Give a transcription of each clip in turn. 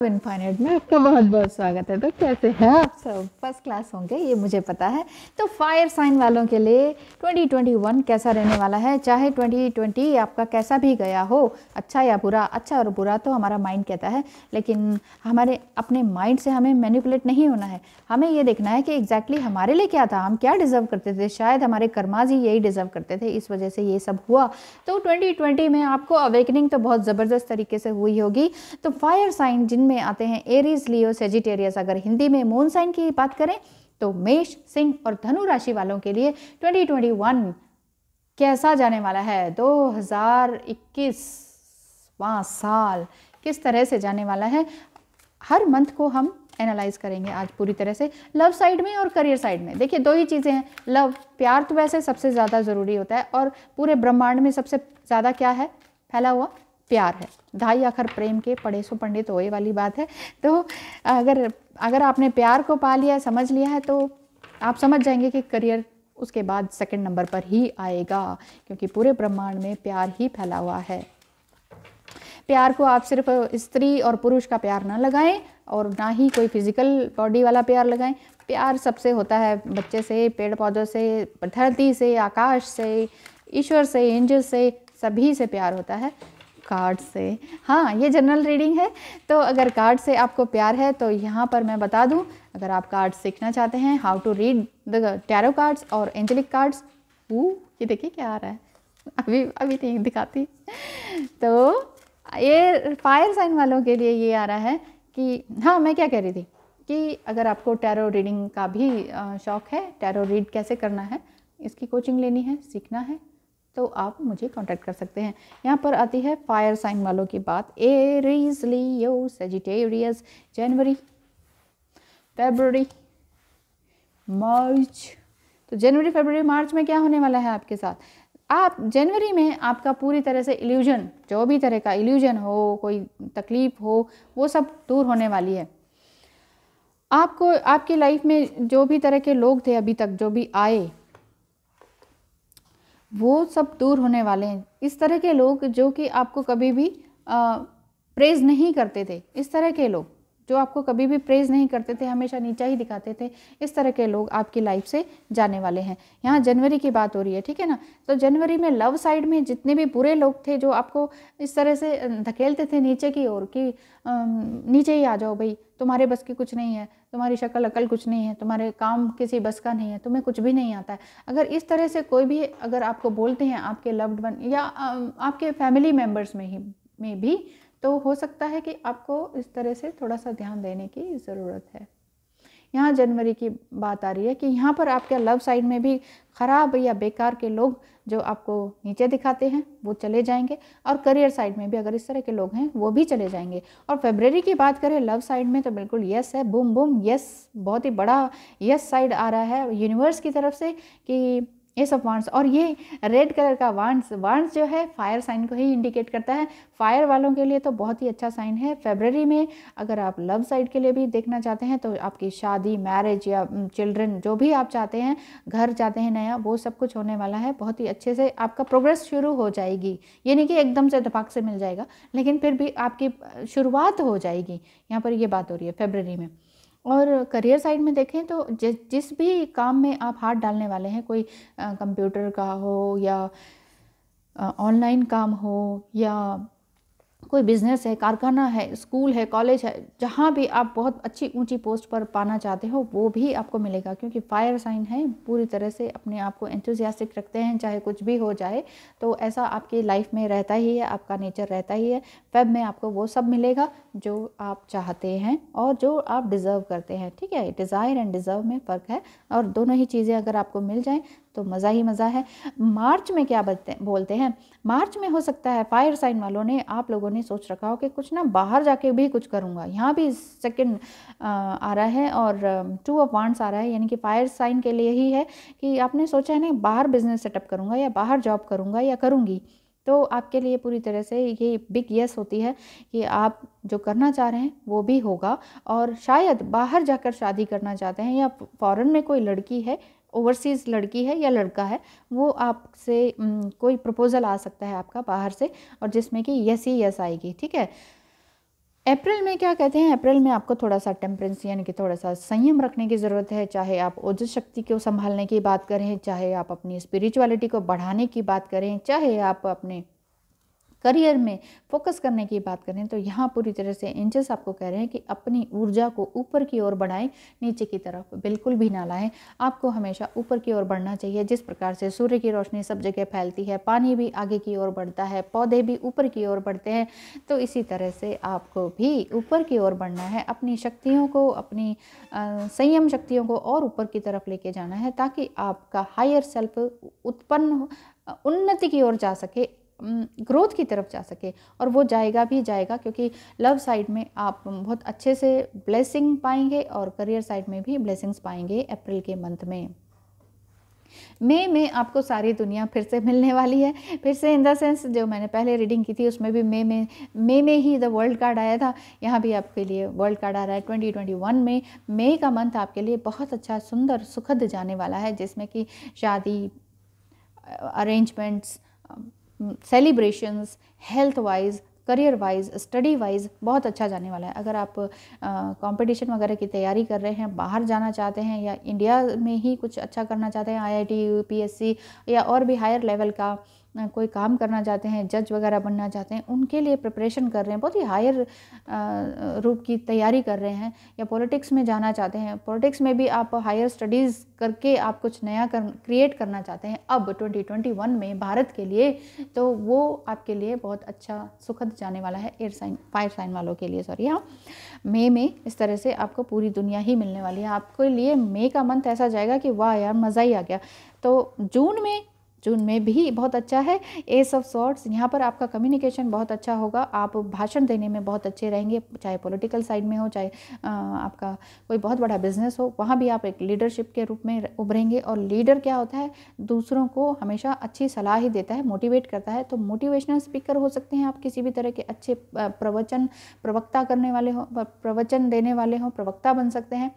Infinite में आपका बहुत बहुत स्वागत है। तो कैसे हैं आप सब? फर्स्ट क्लास होंगे, ये मुझे पता है। तो फायर साइन वालों के लिए 2021 कैसा रहने वाला है? चाहे 2020 आपका कैसा भी गया हो, अच्छा या बुरा, अच्छा और बुरा तो हमारा माइंड कहता है, लेकिन हमारे अपने माइंड से हमें मैनिपुलेट नहीं होना है। हमें ये देखना है कि एग्जैक्टली हमारे लिए क्या था, हम क्या डिज़र्व करते थे। शायद हमारे कर्माज ही यही डिज़र्व करते थे, इस वजह से ये सब हुआ। तो 2020 में आपको अवेकनिंग तो बहुत ज़बरदस्त तरीके से हुई होगी। तो फायर साइन जिनमें आते हैं एरीज, लियो, सेजिटेरियस, अगर हिंदी में मून साइन की बात करें तो मेष, सिंह और धनु राशि वालों के लिए 2021 कैसा जाने वाला है? 2021वां साल किस तरह से जाने वाला है, हर मंथ को हम एनालाइज करेंगे आज पूरी तरह से। लव साइड में और करियर साइड में देखिए, दो ही चीज़ें हैं। लव, प्यार तो वैसे सबसे ज़्यादा ज़रूरी होता है, और पूरे ब्रह्मांड में सबसे ज़्यादा क्या है फैला हुआ? प्यार है। ढाई अखर प्रेम के पढ़े सो पंडित होए वाली बात है। तो अगर आपने प्यार को पा लिया, समझ लिया है, तो आप समझ जाएंगे कि करियर उसके बाद सेकंड नंबर पर ही आएगा, क्योंकि पूरे ब्रह्मांड में प्यार ही फैला हुआ है। प्यार को आप सिर्फ स्त्री और पुरुष का प्यार ना लगाएं, और ना ही कोई फिजिकल बॉडी वाला प्यार लगाएं। प्यार सबसे होता है, बच्चे से, पेड़ पौधों से, धरती से, आकाश से, ईश्वर से, एंजल से, सभी से प्यार होता है। कार्ड से, हाँ ये जनरल रीडिंग है, तो अगर कार्ड से आपको प्यार है तो यहाँ पर मैं बता दूँ, अगर आप कार्ड सीखना चाहते हैं, how to read the tarot cards और एंजेलिक कार्ड्स, ये देखिए क्या आ रहा है, अभी नहीं दिखाती। तो ये फायर साइन वालों के लिए ये आ रहा है कि, हाँ मैं क्या कह रही थी कि अगर आपको टैरो रीडिंग का भी शौक़ है, टैरो रीड कैसे करना है, इसकी कोचिंग लेनी है, सीखना है, तो आप मुझे कांटेक्ट कर सकते हैं। यहाँ पर आती है फायर साइन वालों की बात। एरीज, लियो, सेजिटेरियस, जनवरी, फरवरी, मार्च। तो जनवरी, फरवरी, मार्च में क्या होने वाला है आपके साथ? आप जनवरी में आपका पूरी तरह से इल्यूजन, जो भी तरह का इल्यूजन हो, कोई तकलीफ हो, वो सब दूर होने वाली है। आपको आपकी लाइफ में जो भी तरह के लोग थे अभी तक, जो भी आए, वो सब दूर होने वाले हैं। इस तरह के लोग जो कि आपको कभी भी प्रेज़ नहीं करते थे, इस तरह के लोग जो आपको कभी भी प्रेज़ नहीं करते थे, हमेशा नीचा ही दिखाते थे, इस तरह के लोग आपकी लाइफ से जाने वाले हैं। यहाँ जनवरी की बात हो रही है, ठीक है ना। तो जनवरी में लव साइड में जितने भी बुरे लोग थे, जो आपको इस तरह से धकेलते थे नीचे की ओर, कि नीचे ही आ जाओ भाई, तुम्हारे बस की कुछ नहीं है, तुम्हारी शक्ल अकल कुछ नहीं है, तुम्हारे काम किसी बस का नहीं है, तुम्हें कुछ भी नहीं आता है, अगर इस तरह से कोई भी अगर आपको बोलते हैं, आपके लव्ड वन या आपके फैमिली मेम्बर्स में भी, तो हो सकता है कि आपको इस तरह से थोड़ा सा ध्यान देने की ज़रूरत है। यहाँ जनवरी की बात आ रही है कि यहाँ पर आपके लव साइड में भी ख़राब या बेकार के लोग जो आपको नीचे दिखाते हैं वो चले जाएंगे, और करियर साइड में भी अगर इस तरह के लोग हैं वो भी चले जाएंगे। और फरवरी की बात करें लव साइड में, तो बिल्कुल यस है, बूम बूम यस, बहुत ही बड़ा यस साइड आ रहा है यूनिवर्स की तरफ से कि एस ऑफ वांड्स। और ये रेड कलर का वांड्स जो है फायर साइन को ही इंडिकेट करता है। फायर वालों के लिए तो बहुत ही अच्छा साइन है फरवरी में। अगर आप लव साइड के लिए भी देखना चाहते हैं, तो आपकी शादी, मैरिज या चिल्ड्रन, जो भी आप चाहते हैं, घर चाहते हैं नया, वो सब कुछ होने वाला है। बहुत ही अच्छे से आपका प्रोग्रेस शुरू हो जाएगी। ये नहीं कि एकदम से धपाक से मिल जाएगा, लेकिन फिर भी आपकी शुरुआत हो जाएगी। यहाँ पर ये बात हो रही है फरवरी में। और करियर साइड में देखें तो जिस भी काम में आप हाथ डालने वाले हैं, कोई कंप्यूटर का हो या ऑनलाइन काम हो या कोई बिज़नेस है, कारखाना है, स्कूल है, कॉलेज है, जहाँ भी आप बहुत अच्छी ऊंची पोस्ट पर पाना चाहते हो, वो भी आपको मिलेगा, क्योंकि फायर साइन है, पूरी तरह से अपने आप को एंथुसियास्टिक रखते हैं, चाहे कुछ भी हो जाए। तो ऐसा आपकी लाइफ में रहता ही है, आपका नेचर रहता ही है। फेब में आपको वो सब मिलेगा जो आप चाहते हैं और जो आप डिज़र्व करते हैं, ठीक है। डिज़ायर एंड डिज़र्व में फ़र्क है, और दोनों ही चीज़ें अगर आपको मिल जाएँ तो मज़ा ही मज़ा है। मार्च में क्या बोलते हैं? मार्च में हो सकता है फायर साइन वालों ने, आप लोगों ने सोच रखा हो कि कुछ ना बाहर जाके भी कुछ करूँगा। यहाँ भी सेकंड आ रहा है, और 2 ऑफ वांड्स आ रहा है, यानी कि फायर साइन के लिए ही है कि आपने सोचा है ना बाहर बिजनेस सेटअप करूँगा या बाहर जॉब करूँगा या करूँगी। तो आपके लिए पूरी तरह से ये बिग यस होती है कि आप जो करना चाह रहे हैं वो भी होगा। और शायद बाहर जाकर शादी करना चाहते हैं, या फॉरेन में कोई लड़की है, ओवरसीज़ लड़की है या लड़का है, वो आपसे कोई प्रपोज़ल आ सकता है आपका बाहर से, और जिसमें कि यस ही यस आएगी, ठीक है। अप्रैल में क्या कहते हैं, अप्रैल में आपको थोड़ा सा टेम्परेंस यानी कि थोड़ा सा संयम रखने की ज़रूरत है। चाहे आप ओजस शक्ति को संभालने की बात करें, चाहे आप अपनी स्पिरिचुअलिटी को बढ़ाने की बात करें, चाहे आप अपने करियर में फोकस करने की बात करें, तो यहाँ पूरी तरह से एंजल्स आपको कह रहे हैं कि अपनी ऊर्जा को ऊपर की ओर बढ़ाएं, नीचे की तरफ बिल्कुल भी ना लाएं। आपको हमेशा ऊपर की ओर बढ़ना चाहिए। जिस प्रकार से सूर्य की रोशनी सब जगह फैलती है, पानी भी आगे की ओर बढ़ता है, पौधे भी ऊपर की ओर बढ़ते हैं, तो इसी तरह से आपको भी ऊपर की ओर बढ़ना है। अपनी शक्तियों को, अपनी संयम शक्तियों को और ऊपर की तरफ लेके जाना है, ताकि आपका हायर सेल्फ उत्पन्न उन्नति की ओर जा सके, ग्रोथ की तरफ जा सके। और वो जाएगा भी जाएगा, क्योंकि लव साइड में आप बहुत अच्छे से ब्लेसिंग पाएंगे और करियर साइड में भी ब्लेसिंग्स पाएंगे अप्रैल के मंथ में। मई में आपको सारी दुनिया फिर से मिलने वाली है। फिर से इन द सेंस, जो मैंने पहले रीडिंग की थी उसमें भी मई में ही द वर्ल्ड कार्ड आया था। यहाँ भी आपके लिए वर्ल्ड कार्ड आ रहा है 2021 में। मई का मंथ आपके लिए बहुत अच्छा, सुंदर, सुखद जाने वाला है, जिसमें कि शादी, arrangements, celebrations, health wise, career wise, study wise बहुत अच्छा जाने वाला है। अगर आप कंपटीशन वगैरह की तैयारी कर रहे हैं, बाहर जाना चाहते हैं या इंडिया में ही कुछ अच्छा करना चाहते हैं, IIT, UPSC या और भी हायर लेवल का कोई काम करना चाहते हैं, जज वगैरह बनना चाहते हैं, उनके लिए प्रिपरेशन कर रहे हैं, बहुत ही हायर रूप की तैयारी कर रहे हैं, या पॉलिटिक्स में जाना चाहते हैं, पॉलिटिक्स में भी आप हायर स्टडीज़ करके आप कुछ नया क्रिएट करना चाहते हैं अब 2021 में भारत के लिए, तो वो आपके लिए बहुत अच्छा सुखद जाने वाला है। एयर साइन, फायर साइन वालों के लिए, सॉरी, हाँ, मई में इस तरह से आपको पूरी दुनिया ही मिलने वाली है। आपके लिए मई का मंथ ऐसा जाएगा कि वाह यार, मज़ा ही आ गया। तो जून में भी बहुत अच्छा है। एस ऑफ सॉर्ड्स, यहाँ पर आपका कम्युनिकेशन बहुत अच्छा होगा, आप भाषण देने में बहुत अच्छे रहेंगे, चाहे पॉलिटिकल साइड में हो, चाहे आपका कोई बहुत बड़ा बिजनेस हो, वहाँ भी आप एक लीडरशिप के रूप में उभरेंगे। और लीडर क्या होता है, दूसरों को हमेशा अच्छी सलाह ही देता है, मोटिवेट करता है। तो मोटिवेशनल स्पीकर हो सकते हैं आप, किसी भी तरह के अच्छे प्रवक्ता करने वाले हो, प्रवचन देने वाले हो, प्रवक्ता बन सकते हैं।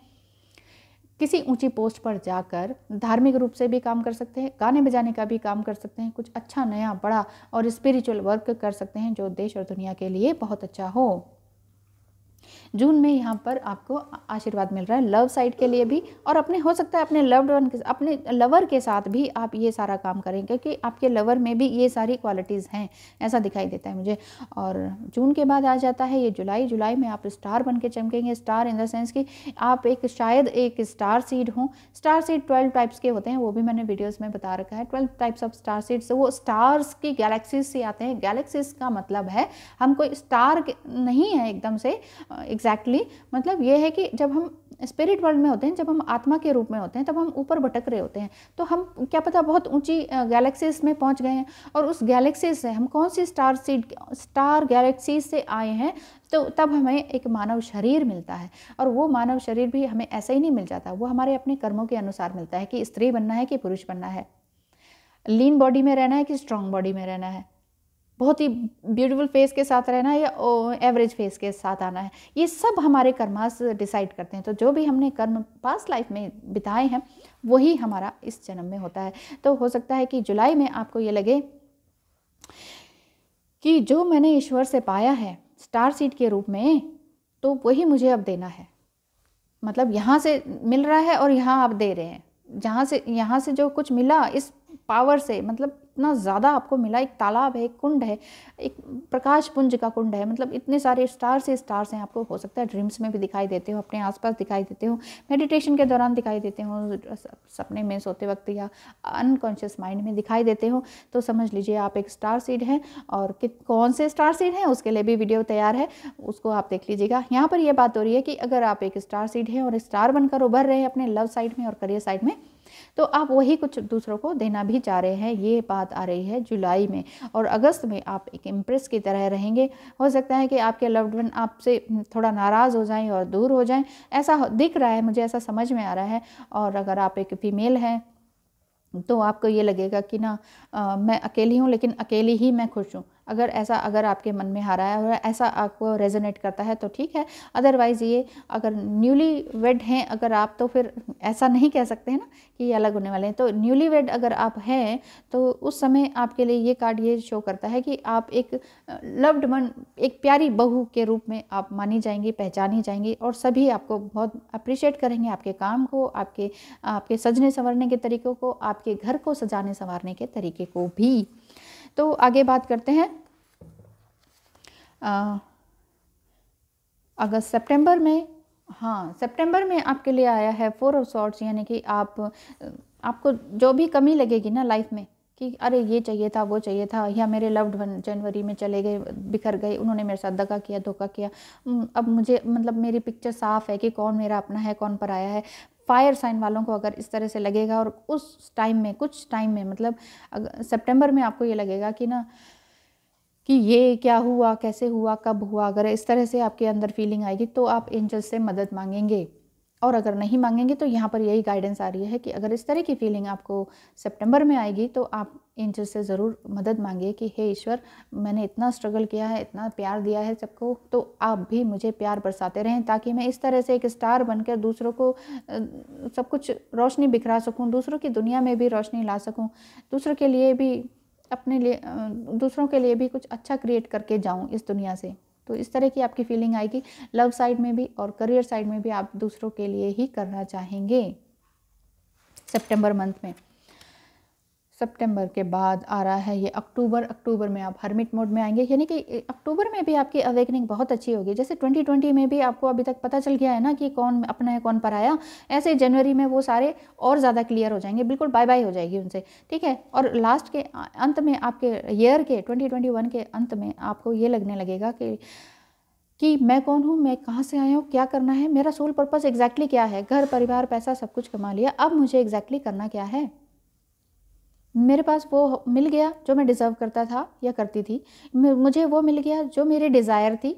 किसी ऊंची पोस्ट पर जाकर धार्मिक रूप से भी काम कर सकते हैं, गाने बजाने का भी काम कर सकते हैं, कुछ अच्छा नया बड़ा और स्पिरिचुअल वर्क कर सकते हैं जो देश और दुनिया के लिए बहुत अच्छा हो। जून में यहाँ पर आपको आशीर्वाद मिल रहा है लव साइड के लिए भी, और अपने, हो सकता है अपने लव्ड वन के, अपने लवर के साथ भी आप ये सारा काम करें, क्योंकि आपके लवर में भी ये सारी क्वालिटीज़ हैं, ऐसा दिखाई देता है मुझे। और जून के बाद आ जाता है ये जुलाई में आप स्टार बन के चमकेंगे। स्टार इन द सेंस कि आप शायद एक स्टार सीड हों। स्टार सीड 12 टाइप्स के होते हैं, वो भी मैंने वीडियोज़ में बता रखा है। 12 टाइप्स ऑफ स्टार सीड्स, वो स्टार्स की गैलेक्सीज से आते हैं। गैलेक्सीज का मतलब है हम कोई स्टार नहीं है एकदम से एग्जैक्टली, मतलब ये है कि जब हम स्पिरिट वर्ल्ड में होते हैं, जब हम आत्मा के रूप में होते हैं, तब हम ऊपर भटक रहे होते हैं। तो हम क्या पता बहुत ऊंची गैलेक्सीज में पहुंच गए हैं, और उस गैलेक्सी से हम कौन सी स्टार गैलेक्सीज से आए हैं, तो तब हमें एक मानव शरीर मिलता है। और वो मानव शरीर भी हमें ऐसे ही नहीं मिल जाता, वो हमारे अपने कर्मों के अनुसार मिलता है कि स्त्री बनना है कि पुरुष बनना है, लीन बॉडी में रहना है कि स्ट्रांग बॉडी में रहना है, बहुत ही ब्यूटीफुल फेस के साथ रहना है या एवरेज फेस के साथ आना है। ये सब हमारे कर्मास डिसाइड करते हैं। तो जो भी हमने कर्म पास्ट लाइफ में बिताए हैं, वही हमारा इस जन्म में होता है। तो हो सकता है कि जुलाई में आपको ये लगे कि जो मैंने ईश्वर से पाया है स्टार सीड के रूप में, तो वही मुझे अब देना है। मतलब यहाँ से मिल रहा है और यहाँ आप दे रहे हैं, यहाँ से जो कुछ मिला इस पावर से, मतलब इतना ज़्यादा आपको मिला। एक तालाब है, एक कुंड है, एक प्रकाश पुंज का कुंड है, मतलब इतने सारे स्टार्स हैं। आपको हो सकता है ड्रीम्स में भी दिखाई देते हो, अपने आसपास दिखाई देते हो, मेडिटेशन के दौरान दिखाई देते हो, सपने में सोते वक्त या अनकॉन्शियस माइंड में दिखाई देते हो। तो समझ लीजिए आप एक स्टार सीड हैं। और कौन से स्टार सीड हैं उसके लिए भी वीडियो तैयार है, उसको आप देख लीजिएगा। यहाँ पर यह बात हो रही है कि अगर आप एक स्टार सीड हैं और स्टार बनकर उभर रहे हैं अपने लव साइड में और करियर साइड में, तो आप वही कुछ दूसरों को देना भी चाह रहे हैं। ये बात आ रही है जुलाई में। और अगस्त में आप एक इम्प्रेस की तरह रहेंगे। हो सकता है कि आपके लव्ड वन आपसे थोड़ा नाराज़ हो जाएं और दूर हो जाएं, ऐसा दिख रहा है मुझे, ऐसा समझ में आ रहा है। और अगर आप एक फीमेल हैं तो आपको ये लगेगा कि ना मैं अकेली हूँ, लेकिन अकेली ही मैं खुश हूँ। अगर आपके मन में आ रहा है और ऐसा आपको रेजोनेट करता है तो ठीक है। अदरवाइज़ ये अगर न्यूली वेड हैं अगर आप, तो फिर ऐसा नहीं कह सकते हैं ना कि ये अलग होने वाले हैं। तो न्यूली वेड अगर आप हैं तो उस समय आपके लिए ये कार्ड ये शो करता है कि आप एक लव्ड वन, एक प्यारी बहू के रूप में आप मानी जाएंगी, पहचानी जाएंगी, और सभी आपको बहुत अप्रिशिएट करेंगे, आपके काम को, आपके सजने संवरने के तरीक़ों को, आपके घर को सजाने संवारने के तरीके को भी। तो आगे बात करते हैं अगस्त सितंबर में। हाँ, सितंबर में आपके लिए आया है 4 ऑफ सॉर्ड्स, यानी कि आपको जो भी कमी लगेगी ना लाइफ में कि अरे ये चाहिए था, वो चाहिए था, या मेरे लव्ड वन जनवरी में चले गए, बिखर गए, उन्होंने मेरे साथ दगा किया, धोखा किया, अब मुझे मतलब मेरी पिक्चर साफ़ है कि कौन मेरा अपना है, कौन पराया है। फायर साइन वालों को अगर इस तरह से लगेगा और उस टाइम में, कुछ टाइम में, मतलब सितंबर में आपको ये लगेगा कि ना कि ये क्या हुआ, कैसे हुआ, कब हुआ, अगर इस तरह से आपके अंदर फीलिंग आएगी तो आप एंजल से मदद मांगेंगे। और अगर नहीं मांगेंगे तो यहाँ पर यही गाइडेंस आ रही है कि अगर इस तरह की फीलिंग आपको सितंबर में आएगी तो आप एंजल से ज़रूर मदद मांगिए कि हे ईश्वर, मैंने इतना स्ट्रगल किया है, इतना प्यार दिया है सबको, तो आप भी मुझे प्यार बरसाते रहें ताकि मैं इस तरह से एक स्टार बनकर दूसरों को सब कुछ रोशनी बिखरा सकूं, दूसरों की दुनिया में भी रोशनी ला सकूं, दूसरों के लिए भी, अपने लिए, दूसरों के लिए भी कुछ अच्छा क्रिएट करके जाऊं इस दुनिया से। तो इस तरह की आपकी फीलिंग आएगी। लव साइड में भी और करियर साइड में भी आप दूसरों के लिए ही करना चाहेंगे सितंबर मंथ में। सितंबर के बाद आ रहा है ये अक्टूबर में आप हर्मिट मोड में आएंगे, यानी कि अक्टूबर में भी आपकी अवेकनिंग बहुत अच्छी होगी। जैसे 2020 में भी आपको अभी तक पता चल गया है ना कि कौन अपना है कौन पराया, ऐसे जनवरी में वो सारे और ज़्यादा क्लियर हो जाएंगे, बिल्कुल बाय बाय हो जाएगी उनसे, ठीक है। और लास्ट के अंत में, आपके ईयर के 2021 के अंत में आपको ये लगने लगेगा कि मैं कौन हूँ, मैं कहाँ से आया हूँ, क्या करना है, मेरा सोल पर्पस एग्जैक्टली क्या है। घर परिवार पैसा सब कुछ कमा लिया, अब मुझे एग्जैक्टली करना क्या है। मेरे पास वो मिल गया जो मैं डिज़र्व करता था या करती थी, मुझे वो मिल गया जो मेरी डिज़ायर थी,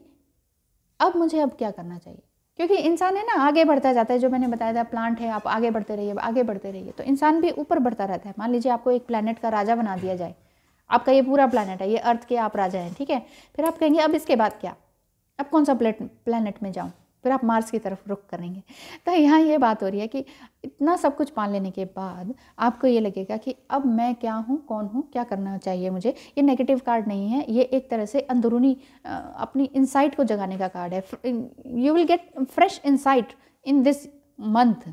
अब मुझे अब क्या करना चाहिए। क्योंकि इंसान है ना, आगे बढ़ता जाता है। जो मैंने बताया था, प्लांट है, आप आगे बढ़ते रहिए, आगे बढ़ते रहिए, तो इंसान भी ऊपर बढ़ता रहता है। मान लीजिए आपको एक प्लैनेट का राजा बना दिया जाए, आपका ये पूरा प्लैनेट है, ये अर्थ के आप राजा हैं, ठीक है। फिर आप कहेंगे अब इसके बाद क्या, अब कौन सा प्लैनेट में जाऊँ, फिर आप मार्स की तरफ रुख करेंगे। तो यहाँ ये बात हो रही है कि इतना सब कुछ पान लेने के बाद आपको ये लगेगा कि अब मैं क्या हूँ, कौन हूँ, क्या करना चाहिए मुझे। ये नेगेटिव कार्ड नहीं है, ये एक तरह से अंदरूनी अपनी इंसाइट को जगाने का कार्ड है। You will get fresh insight in this month,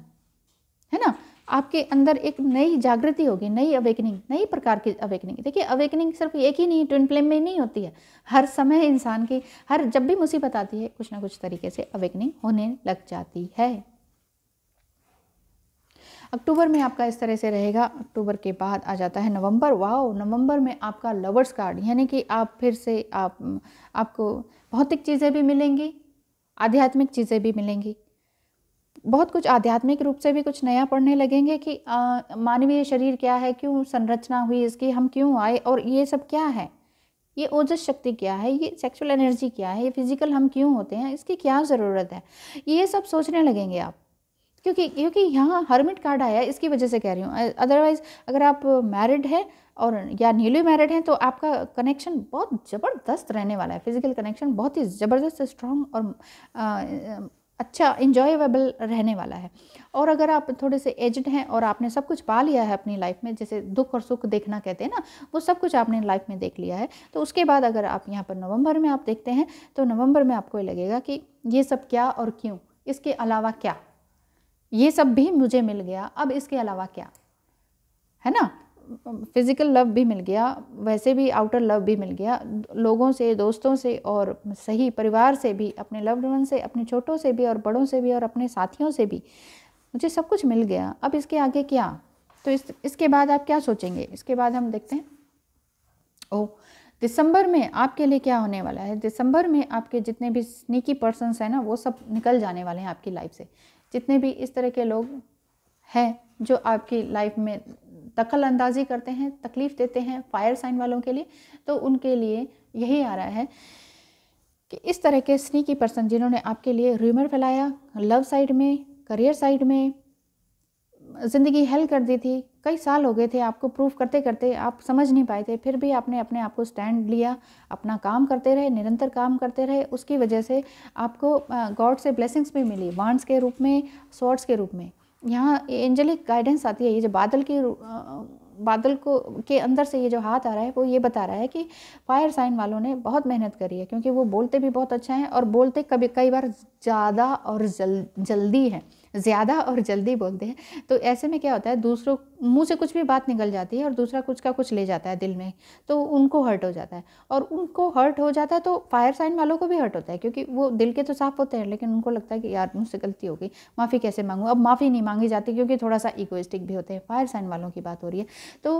है ना। आपके अंदर एक नई जागृति होगी, नई अवेकनिंग, नई प्रकार की अवेकनिंग। देखिए, अवेकनिंग सिर्फ एक ही नहीं, ट्विन फ्लेम में नहीं होती है। हर समय इंसान की, जब भी मुसीबत आती है, कुछ ना कुछ तरीके से अवेकनिंग होने लग जाती है। अक्टूबर में आपका इस तरह से रहेगा। अक्टूबर के बाद आ जाता है नवंबर। वाओ, नवंबर में आपका लवर्स कार्ड, यानी कि आप फिर से आपको भौतिक चीज़ें भी मिलेंगी, आध्यात्मिक चीज़ें भी मिलेंगी। बहुत कुछ आध्यात्मिक रूप से भी कुछ नया पढ़ने लगेंगे कि मानवीय शरीर क्या है, क्यों संरचना हुई इसकी, हम क्यों आए, और ये सब क्या है, ये ओजस शक्ति क्या है, ये सेक्सुअल एनर्जी क्या है, ये फिजिकल हम क्यों होते हैं, इसकी क्या ज़रूरत है, ये सब सोचने लगेंगे आप। क्योंकि यहाँ हर्मिट कार्ड आया है, इसकी वजह से कह रही हूँ। अदरवाइज़ अगर आप मैरिड है और या न्यूली मैरिड हैं तो आपका कनेक्शन बहुत ज़बरदस्त रहने वाला है। फिजिकल कनेक्शन बहुत ही ज़बरदस्त, स्ट्रॉन्ग और अच्छा इंजॉयबल रहने वाला है। और अगर आप थोड़े से एजड हैं और आपने सब कुछ पा लिया है अपनी लाइफ में, जैसे दुख और सुख देखना कहते हैं ना, वो सब कुछ आपने लाइफ में देख लिया है, तो उसके बाद अगर आप यहाँ पर नवंबर में आप देखते हैं तो नवंबर में आपको लगेगा कि ये सब क्या और क्यों, इसके अलावा क्या, ये सब भी मुझे मिल गया, अब इसके अलावा क्या, है ना। फिज़िकल लव भी मिल गया, वैसे भी आउटर लव भी मिल गया, लोगों से, दोस्तों से और सही परिवार से भी, अपने लव्ड वन से, अपने छोटों से भी और बड़ों से भी और अपने साथियों से भी मुझे सब कुछ मिल गया, अब इसके आगे क्या। तो इसके बाद आप क्या सोचेंगे, इसके बाद हम देखते हैं। दिसंबर में आपके लिए क्या होने वाला है। दिसंबर में आपके जितने भी स्नीकी पर्सन्स हैं ना, वो सब निकल जाने वाले हैं आपकी लाइफ से। जितने भी इस तरह के लोग हैं जो आपकी लाइफ में दखल अंदाजी करते हैं, तकलीफ़ देते हैं, फायर साइन वालों के लिए, तो उनके लिए यही आ रहा है कि इस तरह के स्नीकी पर्सन जिन्होंने आपके लिए र्यूमर फैलाया, लव साइड में, करियर साइड में, ज़िंदगी हेल कर दी थी, कई साल हो गए थे आपको प्रूफ करते करते, आप समझ नहीं पाए थे, फिर भी आपने अपने आप को स्टैंड लिया, अपना काम करते रहे, निरंतर काम करते रहे। उसकी वजह से आपको गॉड से ब्लेसिंग्स भी मिली, वांड्स के रूप में, स्वॉर्ड्स के रूप में। यहाँ एंजेलिक गाइडेंस आती है, ये जो बादल को के अंदर से ये जो हाथ आ रहा है वो ये बता रहा है कि फायर साइन वालों ने बहुत मेहनत करी है, क्योंकि वो बोलते भी बहुत अच्छा है और बोलते कई बार ज़्यादा और जल्दी है, ज़्यादा और जल्दी बोलते हैं। तो ऐसे में क्या होता है, दूसरों मुंह से कुछ भी बात निकल जाती है और दूसरा कुछ का कुछ ले जाता है दिल में, तो उनको हर्ट हो जाता है। और उनको हर्ट हो जाता है तो फायर साइन वालों को भी हर्ट होता है, क्योंकि वो दिल के तो साफ होते हैं, लेकिन उनको लगता है कि यार मुझसे गलती हो गई, माफ़ी कैसे मांगूँ। अब माफ़ी नहीं मांगी जाती, क्योंकि थोड़ा सा इगोइस्टिक भी होते हैं। फायर साइन वालों की बात हो रही है। तो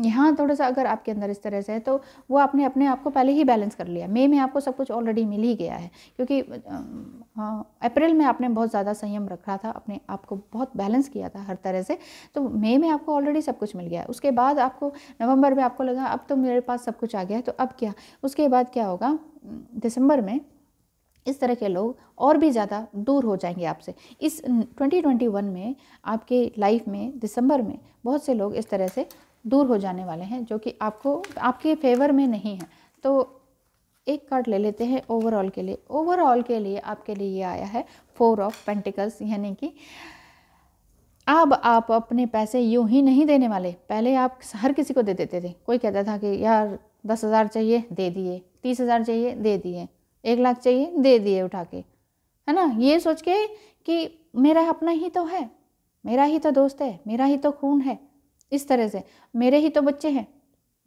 यहाँ थोड़ा सा अगर आपके अंदर इस तरह से है, तो वो आपने अपने आप को पहले ही बैलेंस कर लिया। मई में आपको सब कुछ ऑलरेडी मिल ही गया है, क्योंकि अप्रैल में आपने बहुत ज़्यादा संयम रखा था, अपने आप को बहुत बैलेंस किया था हर तरह से, तो मई में आपको ऑलरेडी सब कुछ मिल गया है। उसके बाद आपको नवंबर में आपको लगा अब तो मेरे पास सब कुछ आ गया है, तो अब क्या, उसके बाद क्या होगा, दिसंबर में इस तरह के लोग और भी ज़्यादा दूर हो जाएंगे आपसे। इस 2021 में आपके लाइफ में दिसंबर में बहुत से लोग इस तरह से दूर हो जाने वाले हैं, जो कि आपके फेवर में नहीं है। तो एक कार्ड ले लेते हैं ओवरऑल के लिए। ओवरऑल के लिए आपके लिए ये आया है 4 ऑफ पेंटिकल्स, यानी कि अब आप अपने पैसे यूं ही नहीं देने वाले। पहले आप हर किसी को दे देते थे। कोई कहता था कि यार 10,000 चाहिए, दे दिए, 30,000 चाहिए, दे दिए, 1 लाख चाहिए, दे दिए उठा के, है ना, ये सोच के कि मेरा अपना ही तो है, मेरा ही तो दोस्त है, मेरा ही तो खून है, इस तरह से मेरे ही तो बच्चे हैं,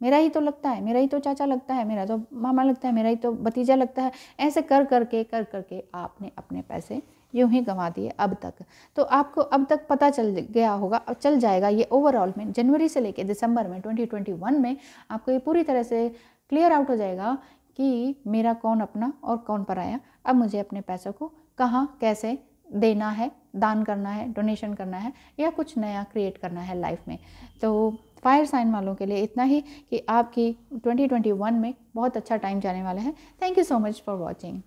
मेरा ही तो लगता है, मेरा ही तो चाचा लगता है, मेरा तो मामा लगता है, मेरा ही तो भतीजा लगता है। ऐसे कर करके आपने अपने पैसे यूं ही गंवा दिए अब तक। तो आपको अब तक पता चल गया होगा, अब चल जाएगा ये ओवरऑल में, जनवरी से लेके दिसंबर में 2021 में आपको ये पूरी तरह से क्लियर आउट हो जाएगा कि मेरा कौन अपना और कौन पराया। अब मुझे अपने पैसों को कहाँ कैसे देना है, दान करना है, डोनेशन करना है, या कुछ नया क्रिएट करना है लाइफ में। तो फायर साइन वालों के लिए इतना ही कि आपकी 2021 में बहुत अच्छा टाइम जाने वाला है। Thank you so much for watching.